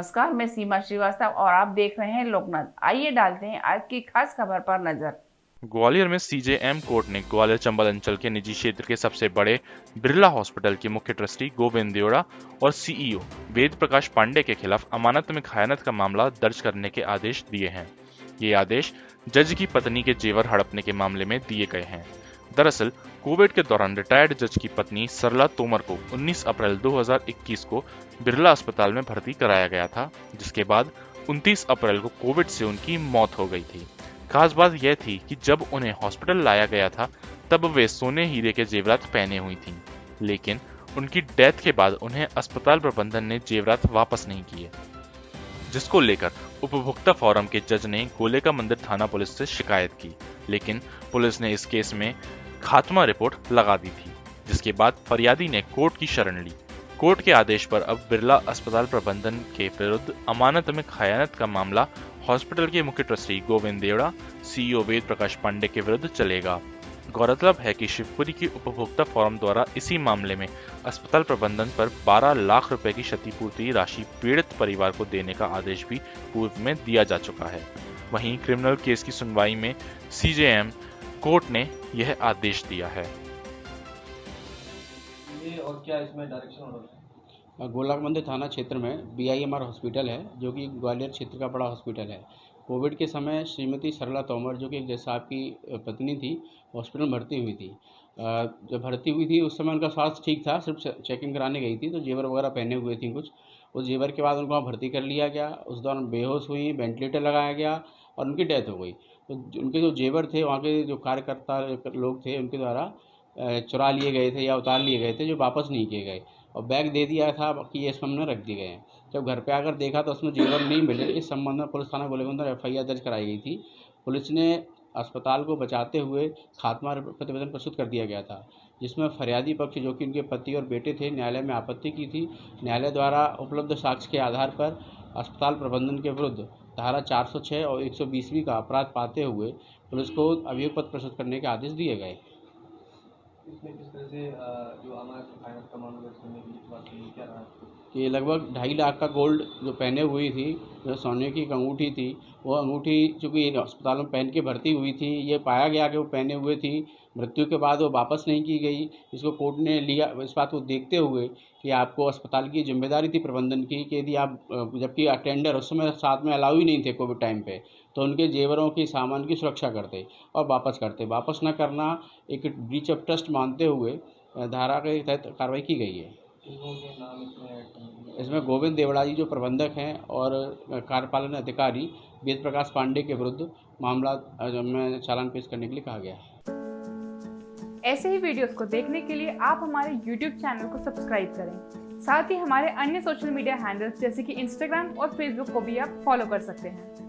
नमस्कार, मैं सीमा श्रीवास्तव और आप देख रहे हैं लोकनाथ। आइए डालते हैं आज की खास खबर पर नजर। ग्वालियर में सीजेएम कोर्ट ने ग्वालियर चंबल अंचल के निजी क्षेत्र के सबसे बड़े बिरला हॉस्पिटल के मुख्य ट्रस्टी गोविंद देवड़ा और सीईओ वेद प्रकाश पांडे के खिलाफ अमानत में खयानत का मामला दर्ज करने के आदेश दिए हैं। ये आदेश जज की पत्नी के जेवर हड़पने के मामले में दिए गए हैं। दरअसल कोविड के दौरान रिटायर्ड जज की पत्नी सरला तोमर को 19 अप्रैल 2021 को बिरला अस्पताल में भर्ती कराया गया था, जिसके बाद 29 अप्रैल को कोविड से उनकी मौत हो गई थी। खास बात यह थी कि जब उन्हें हॉस्पिटल लाया गया था तब वे सोने हीरे के जेवरात पहने हुई थीं, लेकिन उनकी डेथ के बाद उन्हें अस्पताल प्रबंधन ने जेवरात वापस नहीं किए, जिसको लेकर उपभोक्ता फोरम के जज ने गोले का मंदिर थाना पुलिस से शिकायत की, लेकिन पुलिस ने इस केस में खात्मा रिपोर्ट लगा दी थी, जिसके बाद फरियादी ने कोर्ट की शरण ली। कोर्ट के आदेश पर अब बिरला अस्पताल प्रबंधन के विरुद्ध अमानत में खयानत का मामला हॉस्पिटल के मुख्य ट्रस्टी गोविंद देवड़ा, सीईओ वेद प्रकाश पांडे के विरुद्ध चलेगा। गौरतलब है कि शिवपुरी की उपभोक्ता फोरम द्वारा इसी मामले में अस्पताल प्रबंधन पर 12 लाख रुपए की क्षतिपूर्ति राशि पीड़ित परिवार को देने का आदेश भी पूर्व में दिया जा चुका है। वहीं क्रिमिनल केस की सुनवाई में सीजेएम कोर्ट ने यह आदेश दिया है। और क्या इसमें डायरेक्शन ऑर्डर है? गोला मंदिर थाना क्षेत्र में बीआईएमआर हॉस्पिटल है, जो कि ग्वालियर क्षेत्र का बड़ा हॉस्पिटल है। कोविड के समय श्रीमती सरला तोमर, जो कि एक जज साहब की पत्नी थी, हॉस्पिटल में भर्ती हुई थी। जब भर्ती हुई थी उस समय उनका स्वास्थ्य ठीक था, सिर्फ चेकिंग कराने गई थी, तो जेवर वगैरह पहने हुए थी कुछ। उस जेवर के बाद उनको वहाँ भर्ती कर लिया गया। उस दौरान बेहोश हुई, वेंटिलेटर लगाया गया और उनकी डेथ हो गई। तो उनके जो जेवर थे, वहाँ के जो कार्यकर्ता लोग थे, उनके द्वारा चुरा लिए गए थे या उतार लिए गए थे, जो वापस नहीं किए गए, और बैग दे दिया था कि ये इसमें हमने रख दिए गए हैं। जब घर पे आकर देखा तो उसमें जेवर नहीं मिले। इस संबंध में पुलिस थाना गोले में एफआईआर दर्ज कराई गई थी। पुलिस ने अस्पताल को बचाते हुए खात्मा प्रतिवेदन प्रस्तुत कर दिया गया था, जिसमें फरियादी पक्ष, जो कि उनके पति और बेटे थे, न्यायालय में आपत्ति की थी। न्यायालय द्वारा उपलब्ध साक्ष्य के आधार पर अस्पताल प्रबंधन के विरुद्ध धारा 406 और 120 का अपराध पाते हुए पुलिस को अभियोग पत्र प्रस्तुत करने के आदेश दिए गए। इसमें किस तरह से जो अमानत फाइनेंस का मामला सुनने की बात की, क्या रहा? कि लगभग 2.5 लाख का गोल्ड जो पहने हुई थी, जो सोने की एक अंगूठी थी, वो अंगूठी चूँकि अस्पताल में पहन के भर्ती हुई थी, ये पाया गया कि वो पहने हुए थी। मृत्यु के बाद वो वापस नहीं की गई। इसको कोर्ट ने लिया, इस बात को देखते हुए कि आपको अस्पताल की जिम्मेदारी थी प्रबंधन की कि यदि आप, जबकि अटेंडर उस समय साथ में अलाउ ही नहीं थे कोविड टाइम पे, तो उनके जेवरों की, सामान की सुरक्षा करते और वापस करते। वापस न करना एक ब्रीच ऑफ ट्रस्ट मानते हुए धारा के तहत कार्रवाई की गई है। इसमें गोविंद देवड़ा जी जो प्रबंधक हैं और कार्यपालन अधिकारी वेद प्रकाश पांडे के विरुद्ध मामला में चालान पेश करने के लिए कहा गया है। ऐसे ही वीडियोस को देखने के लिए आप हमारे YouTube चैनल को सब्सक्राइब करें। साथ ही हमारे अन्य सोशल मीडिया हैंडल्स जैसे कि Instagram और Facebook को भी आप फॉलो कर सकते हैं।